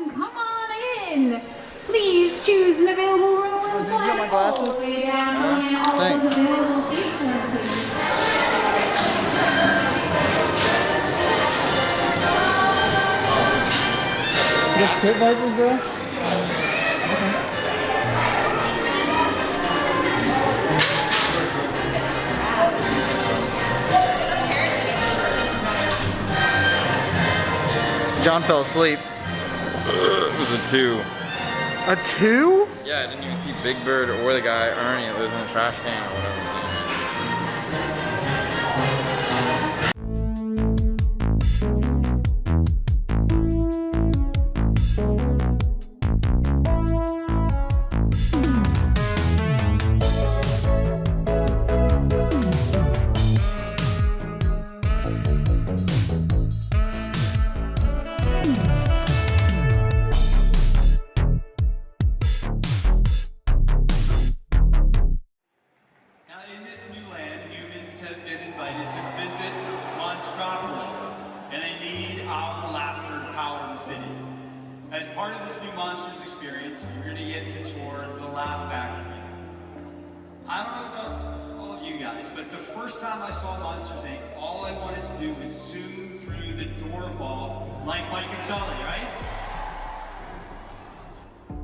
Welcome, come on in. Please choose an available room. Did you get my glasses? Thanks. You got pit vipers, bro? John fell asleep. It was a 2. A 2? Yeah, I didn't even see Big Bird or the guy Ernie that lives in the trash can or whatever. As part of this new Monsters experience, you're going to get to tour the Laugh Factory. I don't know about all of you guys, but the first time I saw Monsters Inc., all I wanted to do was zoom through the door ball like Mike and Sully, right? From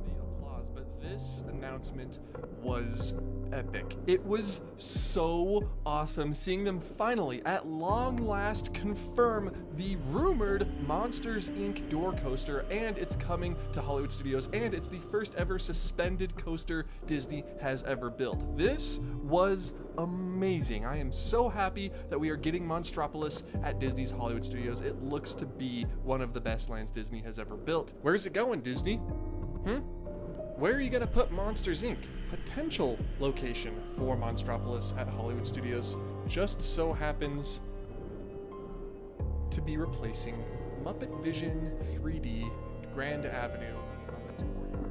the applause, but this announcement was epic. It was so awesome seeing them finally, at long last, confirm the rumored Monsters Inc. door coaster, and it's coming to Hollywood Studios, and it's the first ever suspended coaster Disney has ever built. This was amazing. I am so happy that we are getting Monstropolis at Disney's Hollywood Studios. It looks to be one of the best lands Disney has ever built. Where's it going, Disney? Where are you gonna put Monsters Inc.? Potential location for Monstropolis at Hollywood Studios just so happens to be replacing Muppet Vision 3D Grand Avenue, Muppets Courtyard.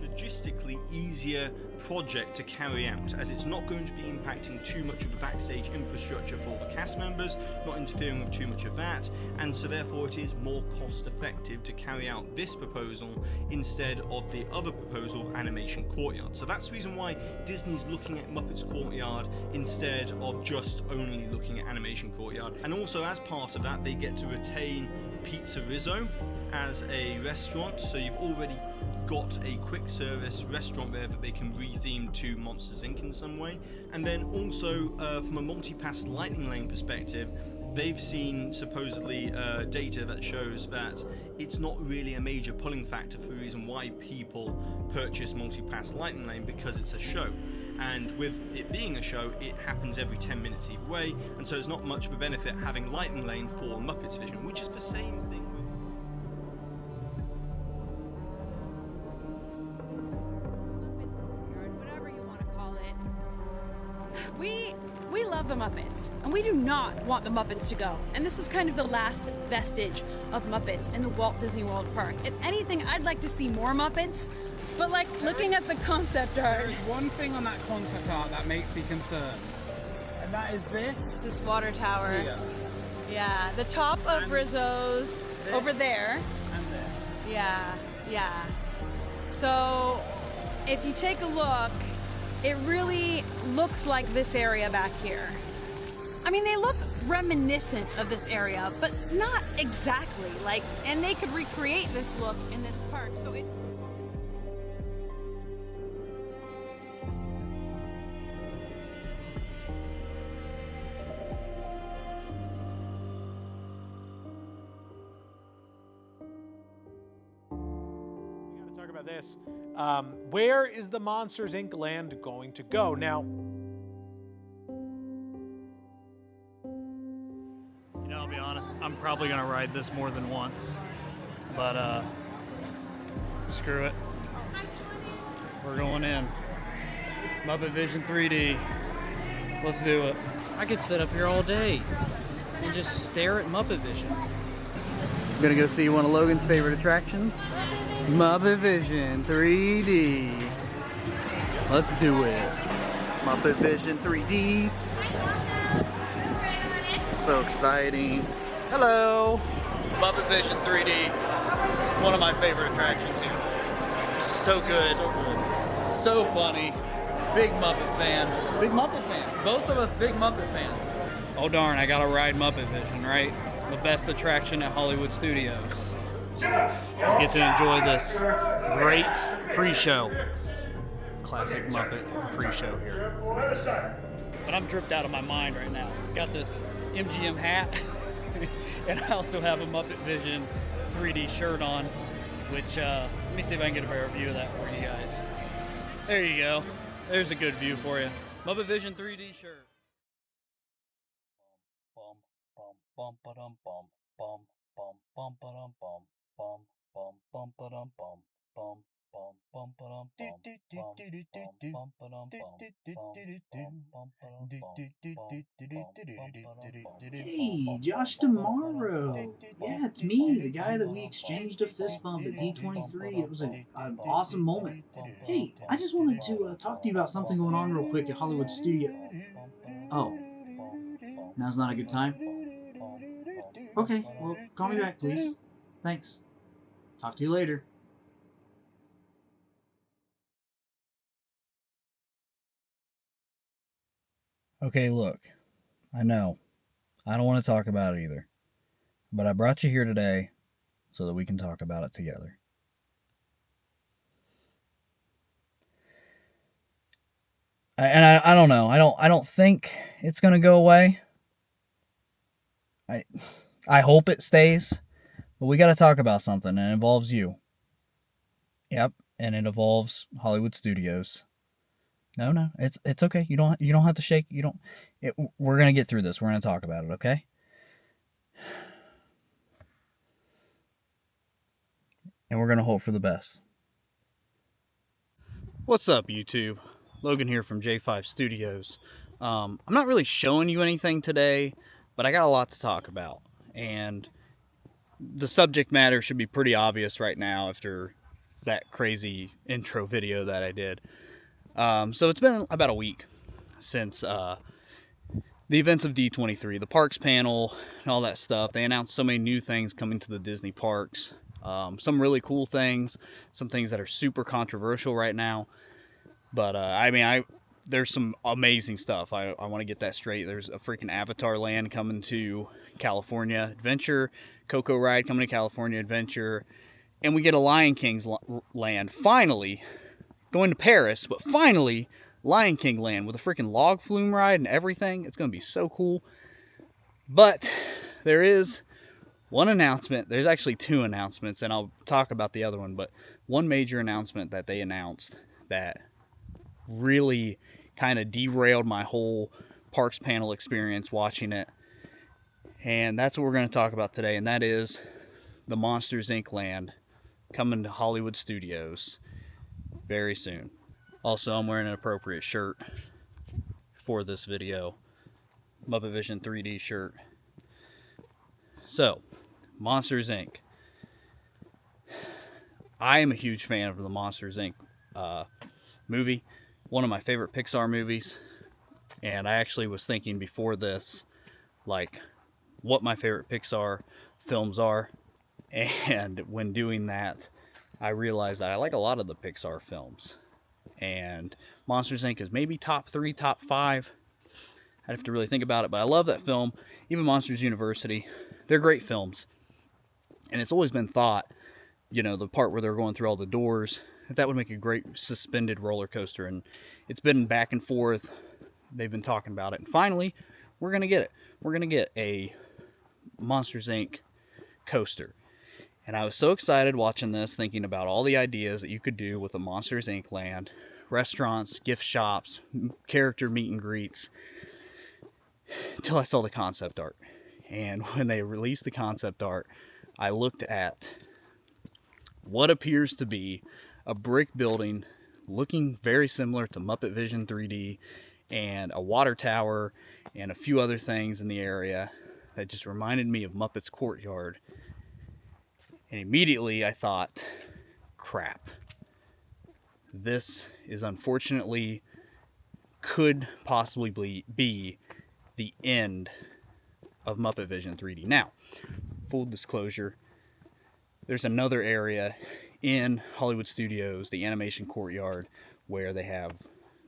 Logistically easier project to carry out, as it's not going to be impacting too much of the backstage infrastructure for the cast members, not interfering with too much of that, and so therefore it is more cost effective to carry out this proposal instead of the other proposal, Animation Courtyard. So that's the reason why Disney's looking at Muppets Courtyard instead of just only looking at Animation Courtyard. And also as part of that, they get to retain Pizza Rizzo as a restaurant, so you've already got a quick service restaurant there that they can retheme to Monsters Inc. in some way. And then also from a multi-pass lightning lane perspective, they've seen supposedly data that shows that it's not really a major pulling factor for the reason why people purchase multi-pass lightning lane, because it's a show. And with it being a show, it happens every 10 minutes either way, and so there's not much of a benefit having lightning lane for Muppets Vision, which is the same thing with We love the Muppets, and we do not want the Muppets to go. And this is kind of the last vestige of Muppets in the Walt Disney World Park. If anything, I'd like to see more Muppets, but like looking at the concept art. There's one thing on that concept art that makes me concerned, and that is this water tower. Yeah, the top of Rizzo's over there. And this. Yeah. So if you take a look, it really looks like this area back here. I mean, they look reminiscent of this area, but not exactly. Like, and they could recreate this look in this park, so it's... We gotta talk about this. Where is the Monsters Inc. land going to go? Now, you know, I'll be honest, I'm probably gonna ride this more than once, but screw it. We're going in. Muppet Vision 3D. Let's do it. I could sit up here all day and just stare at Muppet Vision. I'm gonna go see one of Logan's favorite attractions, Muppet Vision 3D. Let's do it. Muppet Vision 3D. So exciting. Hello! Muppet Vision 3D, one of my favorite attractions here. So good, so funny. Big Muppet fan. Big Muppet fan. Both of us big Muppet fans. Oh darn, I gotta ride Muppet Vision, right? The best attraction at Hollywood Studios. Get to enjoy this great pre-show. Classic Muppet pre-show here. But I'm dripped out of my mind right now. Got this MGM hat, and I also have a Muppet Vision 3D shirt on, which, let me see if I can get a better view of that for you guys. There you go. There's a good view for you. Muppet Vision 3D shirt. Bum, bum, bum, ba-dum, bum, bum, bum, bum, ba-dum, bum, bum, bum, bum, ba-dum, bum, bum, bum, bum, ba-dum, bum, bum, ba-dum, Hey, Josh tomorrow. Yeah, it's me, the guy that we exchanged a fist bump at D23. It was an awesome moment. Hey, I just wanted to talk to you about something going on real quick at Hollywood Studio. Oh, now's not a good time? Okay, well, call me back, please. Thanks. Talk to you later. Okay, look, I know. I don't want to talk about it either. But I brought you here today so that we can talk about it together. I don't know. I don't think it's going to go away. I hope it stays. But we got to talk about something, and it involves you. Yep, and it involves Hollywood Studios. No, it's okay. You don't have to shake. We're gonna get through this. We're gonna talk about it, okay? And we're gonna hope for the best. What's up, YouTube? Logan here from J5 Studios. I'm not really showing you anything today, but I got a lot to talk about, and the subject matter should be pretty obvious right now after that crazy intro video that I did. So it's been about a week since the events of D23, the parks panel and all that stuff. They announced so many new things coming to the Disney parks. Some really cool things, some things that are super controversial right now. But there's some amazing stuff. I want to get that straight. There's a freaking Avatar land coming to California Adventure, Coco Ride coming to California Adventure, and we get a Lion King's land finally. Going to Paris, but finally, Lion King land with a freaking log flume ride and everything. It's going to be so cool. But there is one announcement. There's actually two announcements, and I'll talk about the other one. But one major announcement that they announced that really kind of derailed my whole parks panel experience watching it. And that's what we're going to talk about today, and that is the Monsters, Inc. land coming to Hollywood Studios very soon. Also, I'm wearing an appropriate shirt for this video. Muppet Vision 3D shirt. So, Monsters Inc. I am a huge fan of the Monsters Inc. Movie. One of my favorite Pixar movies. And I actually was thinking before this, like, what my favorite Pixar films are. And when doing that, I realized that I like a lot of the Pixar films, and Monsters Inc. is maybe top 3, top 5. I'd have to really think about it, but I love that film. Even Monsters University, they're great films. And it's always been thought, you know, the part where they're going through all the doors, that would make a great suspended roller coaster, and it's been back and forth. They've been talking about it, and finally, we're going to get it. We're going to get a Monsters Inc. coaster. And I was so excited watching this, thinking about all the ideas that you could do with a Monsters Inc. land. Restaurants, gift shops, character meet and greets. Until I saw the concept art. And when they released the concept art, I looked at what appears to be a brick building looking very similar to Muppet Vision 3D, and a water tower and a few other things in the area that just reminded me of Muppet's Courtyard. And immediately I thought, crap. This is unfortunately could possibly be the end of Muppet Vision 3D. Now, full disclosure, there's another area in Hollywood Studios, the animation courtyard, where they have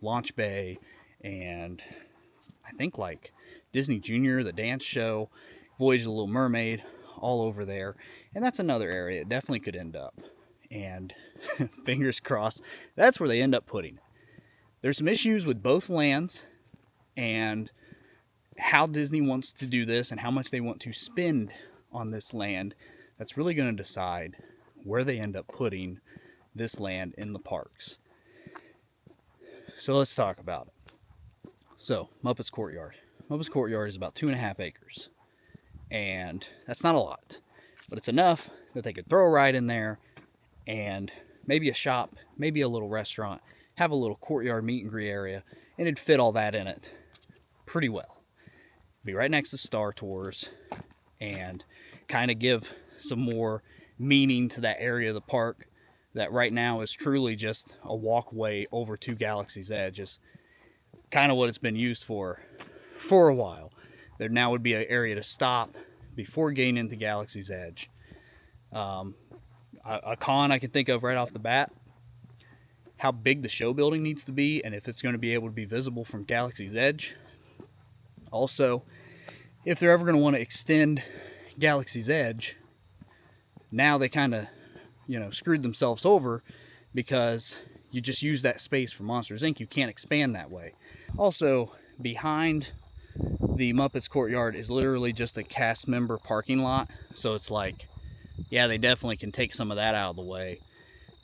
Launch Bay and I think like Disney Junior, the dance show, Voyage of the Little Mermaid, all over there. And that's another area it definitely could end up. And fingers crossed, that's where they end up putting it. There's some issues with both lands and how Disney wants to do this and how much they want to spend on this land. That's really going to decide where they end up putting this land in the parks. So let's talk about it. So, Muppet's Courtyard. Muppet's Courtyard is about 2.5 acres. And that's not a lot. But it's enough that they could throw a ride in there and maybe a shop, maybe a little restaurant, have a little courtyard meet and greet area, and it'd fit all that in it pretty well. Be right next to Star Tours and kind of give some more meaning to that area of the park that right now is truly just a walkway over to Galaxy's Edge. Is kind of what it's been used for a while. There now would be an area to stop before getting into Galaxy's Edge. A con I can think of right off the bat, how big the show building needs to be and if it's going to be able to be visible from Galaxy's Edge. Also, if they're ever going to want to extend Galaxy's Edge, now they kind of, screwed themselves over because you just use that space for Monsters Inc. You can't expand that way. Also, behind the Muppets Courtyard is literally just a cast member parking lot. So it's like, yeah, they definitely can take some of that out of the way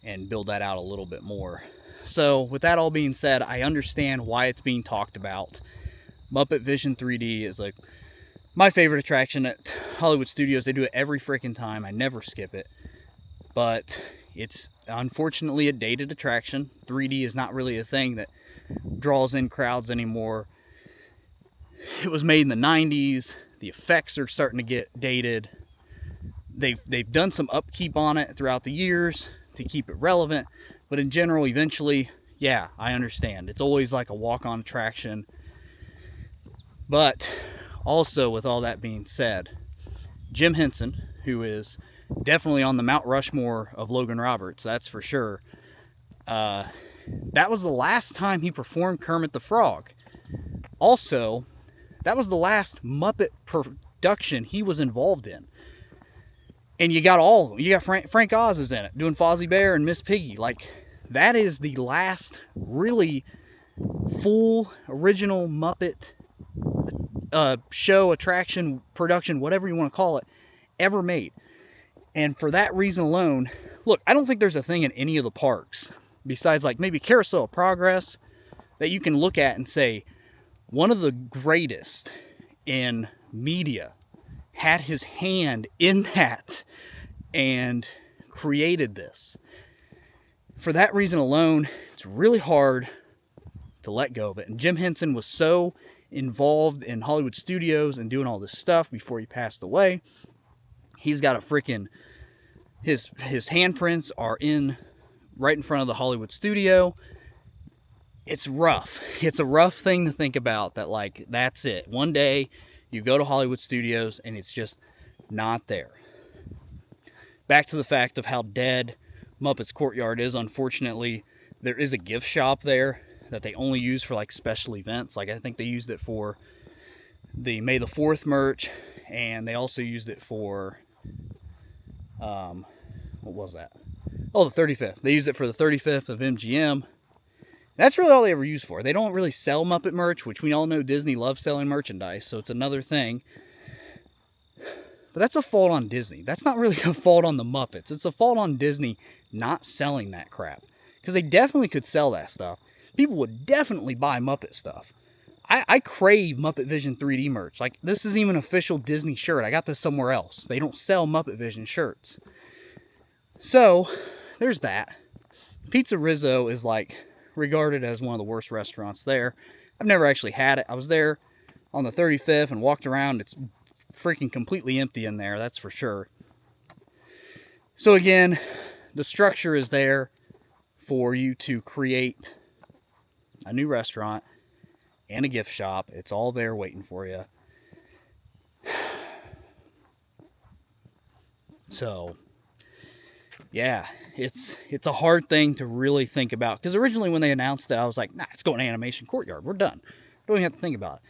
and build that out a little bit more. So with that all being said, I understand why it's being talked about. Muppet Vision 3D is like my favorite attraction at Hollywood Studios. They do it every freaking time. I never skip it. But it's unfortunately a dated attraction. 3D is not really a thing that draws in crowds anymore. It was made in the 90s. The effects are starting to get dated. They've done some upkeep on it throughout the years to keep it relevant. But in general, eventually, yeah, I understand. It's always like a walk-on attraction. But also, with all that being said, Jim Henson, who is definitely on the Mount Rushmore of Logan Roberts, that's for sure, that was the last time he performed Kermit the Frog. Also, that was the last Muppet production he was involved in. And you got all of them. You got Frank Oz is in it, doing Fozzie Bear and Miss Piggy. Like, that is the last really full, original Muppet show, attraction, production, whatever you want to call it, ever made. And for that reason alone, look, I don't think there's a thing in any of the parks, besides like maybe Carousel of Progress, that you can look at and say, one of the greatest in media had his hand in that and created this. For that reason alone, it's really hard to let go of it. And Jim Henson was so involved in Hollywood Studios and doing all this stuff before he passed away. He's got a freaking, his handprints are right in front of the Hollywood studio. It's rough. It's a rough thing to think about that, like, that's it. One day you go to Hollywood Studios and it's just not there. Back to the fact of how dead Muppets Courtyard is. Unfortunately, there is a gift shop there that they only use for like special events. Like, I think they used it for the May the 4th merch, and they also used it for what was that? Oh, the 35th. They used it for the 35th of MGM. That's really all they ever use for. They don't really sell Muppet merch, which we all know Disney loves selling merchandise, so it's another thing. But that's a fault on Disney. That's not really a fault on the Muppets. It's a fault on Disney not selling that crap. Because they definitely could sell that stuff. People would definitely buy Muppet stuff. I crave Muppet Vision 3D merch. Like, this isn't even an official Disney shirt. I got this somewhere else. They don't sell Muppet Vision shirts. So, there's that. Pizza Rizzo is like regarded as one of the worst restaurants there. I've never actually had it. I was there on the 35th and walked around. It's freaking completely empty in there, that's for sure. So again, the structure is there for you to create a new restaurant and a gift shop. It's all there waiting for you. So, yeah, it's a hard thing to really think about. Because originally when they announced it, I was like, nah, it's going to Animation Courtyard. We're done. Don't even have to think about it.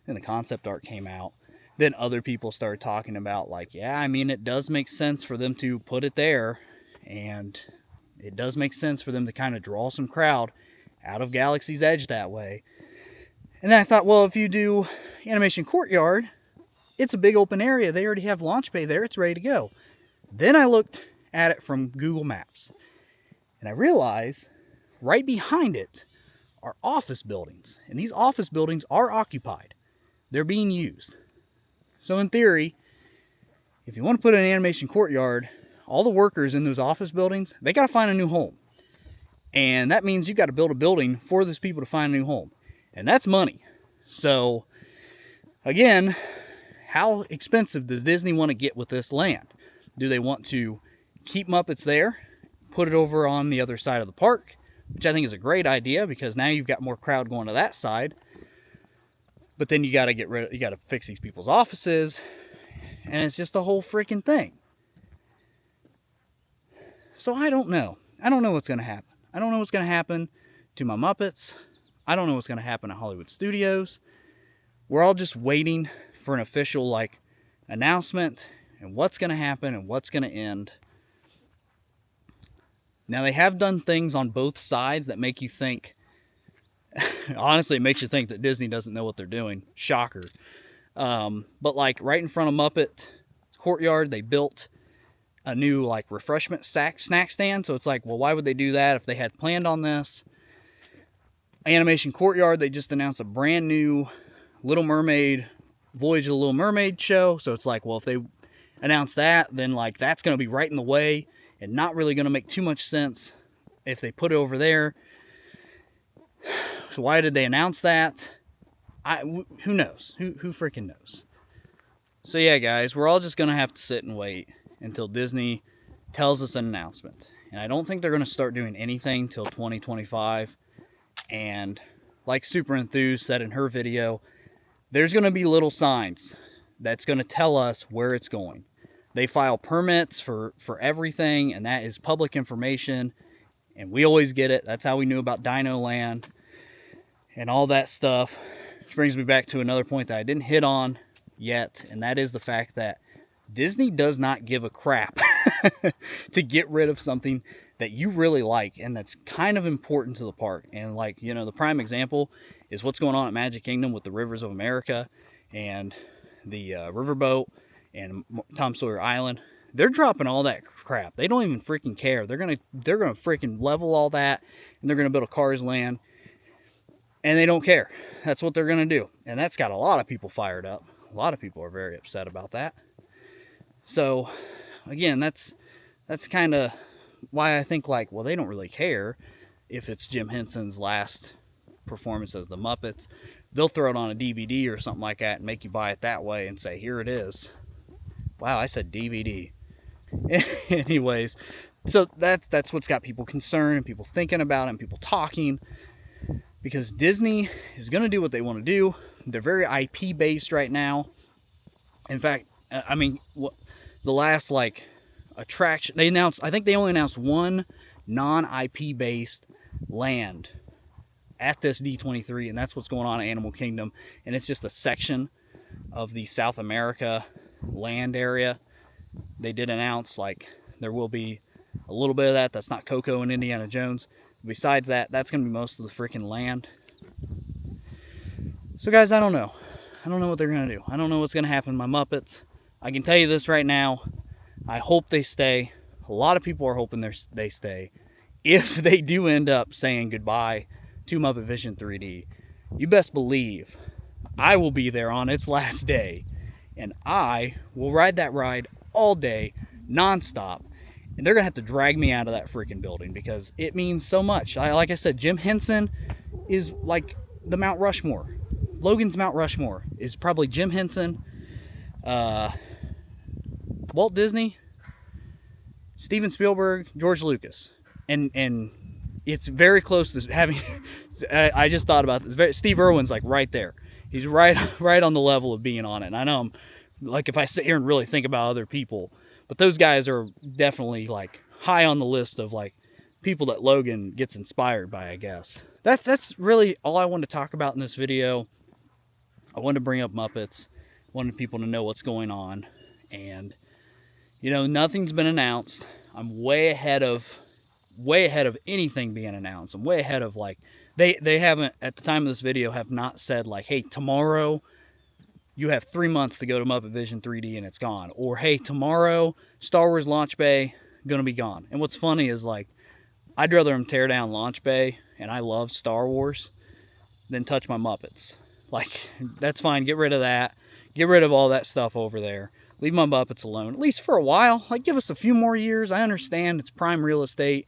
Then the concept art came out. Then other people started talking about, like, yeah, I mean, it does make sense for them to put it there. And it does make sense for them to kind of draw some crowd out of Galaxy's Edge that way. And then I thought, well, if you do Animation Courtyard, it's a big open area. They already have launch bay there. It's ready to go. Then I looked at it from Google Maps. And I realized right behind it are office buildings. And these office buildings are occupied. They're being used. So in theory, if you want to put an Animation Courtyard, all the workers in those office buildings, they got to find a new home. And that means you got to build a building for those people to find a new home. And that's money. So, again, how expensive does Disney want to get with this land? Do they want to keep Muppets there, put it over on the other side of the park, which I think is a great idea because now you've got more crowd going to that side. But then you got to fix these people's offices, and it's just a whole freaking thing. So I don't know. I don't know what's going to happen. I don't know what's going to happen to my Muppets. I don't know what's going to happen to Hollywood Studios. We're all just waiting for an official, announcement and what's going to happen and what's going to end. Now, they have done things on both sides that make you think, honestly, it makes you think that Disney doesn't know what they're doing. Shocker. But, right in front of Muppet Courtyard, they built a new, refreshment snack stand. So it's well, why would they do that if they had planned on this? Animation Courtyard, they just announced a brand new Little Mermaid, Voyage of the Little Mermaid show. So it's well, if they announce that, then that's going to be right in the way and not really going to make too much sense if they put it over there. So why did they announce that? Who knows? Who freaking knows? So yeah, guys, we're all just going to have to sit and wait until Disney tells us an announcement. And I don't think they're going to start doing anything till 2025. And like SuperEnthused said in her video, there's going to be little signs that's going to tell us where it's going. They file permits for everything, and that is public information. And we always get it. That's how we knew about Dino Land and all that stuff. Which brings me back to another point that I didn't hit on yet, and that is the fact that Disney does not give a crap to get rid of something that you really like and that's kind of important to the park. And the prime example is what's going on at Magic Kingdom with the Rivers of America and the Riverboat and Tom Sawyer Island. They're dropping all that crap. They don't even freaking care. They're gonna freaking level all that, and they're gonna build a Cars Land, and they don't care. That's what they're gonna do, and that's got a lot of people fired up. A lot of people are very upset about that. So, again, that's kind of why I think, well, they don't really care if it's Jim Henson's last performance as the Muppets. They'll throw it on a DVD or something like that and make you buy it that way and say, here it is. Wow, I said DVD. Anyways, so that's what's got people concerned and people thinking about it and people talking. Because Disney is going to do what they want to do. They're very IP based right now. In fact, the last attraction they announced, I think they only announced one non-IP based land at this D23, and that's what's going on at Animal Kingdom. And it's just a section of the South America land area. They did announce there will be a little bit of that. That's not Coco and Indiana Jones. Besides that, that's going to be most of the freaking land. So guys, I don't know. I don't know what they're going to do. I don't know what's going to happen to my Muppets. I can tell you this right now. I hope they stay. A lot of people are hoping they stay. If they do end up saying goodbye to Muppet Vision 3D, you best believe I will be there on its last day. And I will ride that ride all day, nonstop. And they're going to have to drag me out of that freaking building because it means so much. Like I said, Jim Henson is like the Mount Rushmore. Logan's Mount Rushmore is probably Jim Henson, Walt Disney, Steven Spielberg, George Lucas. And it's very close to having... I just thought about this. Steve Irwin's right there. He's right on the level of being on it. And I know if I sit here and really think about other people, But those guys are definitely like high on the list of like people that Logan gets inspired by, I guess. That's really all I wanted to talk about in this video. I wanted to bring up Muppets. Wanted people to know what's going on. And, you know, nothing's been announced. I'm way ahead of anything being announced. I'm way ahead of, like, they haven't, at the time of this video, have not said, like, hey, tomorrow you have 3 months to go to Muppet Vision 3D and it's gone. Or, hey, tomorrow Star Wars Launch Bay gonna be gone. And what's funny is, like, I'd rather them tear down Launch Bay, and I love Star Wars, than touch my Muppets. Like, that's fine. Get rid of that. Get rid of all that stuff over there. Leave my Muppets alone, at least for a while. Like, give us a few more years. I understand it's prime real estate.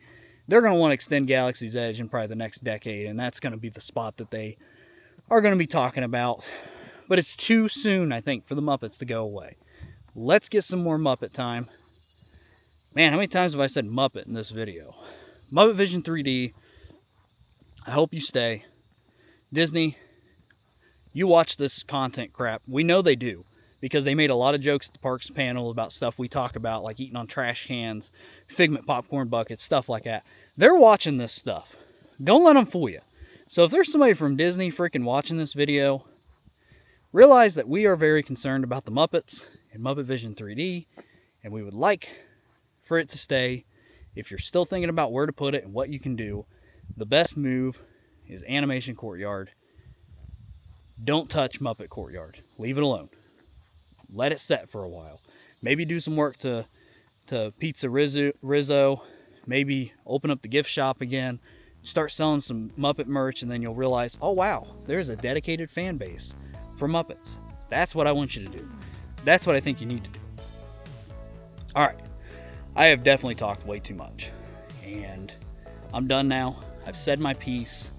They're going to want to extend Galaxy's Edge in probably the next decade, and that's going to be the spot that they are going to be talking about. But it's too soon, I think, for the Muppets to go away. Let's get some more Muppet time. Man, how many times have I said Muppet in this video? Muppet Vision 3D. I hope you stay. Disney, you watch this content crap. We know they do, because they made a lot of jokes at the Parks panel about stuff we talk about, like eating on trash cans, Figment popcorn buckets, stuff like that. They're watching this stuff. Don't let them fool you. So if there's somebody from Disney freaking watching this video, realize that we are very concerned about the Muppets and Muppet Vision 3D, and we would like for it to stay. If you're still thinking about where to put it and what you can do, the best move is Animation Courtyard. Don't touch Muppet Courtyard. Leave it alone. Let it set for a while. Maybe do some work to Pizza Rizzo. Maybe open up the gift shop again. Start selling some Muppet merch, and then you'll realize, oh wow, there's a dedicated fan base for Muppets. That's what I want you to do. That's what I think you need to do. Alright. I have definitely talked way too much. And I'm done now. I've said my piece.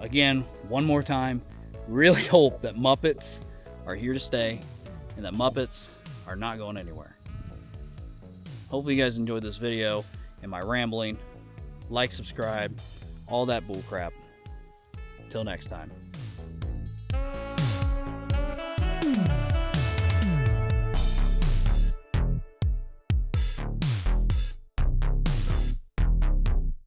Again, one more time, really hope that Muppets are here to stay and that Muppets are not going anywhere. Hopefully you guys enjoyed this video and my rambling. Like, subscribe, all that bull crap. Till next time.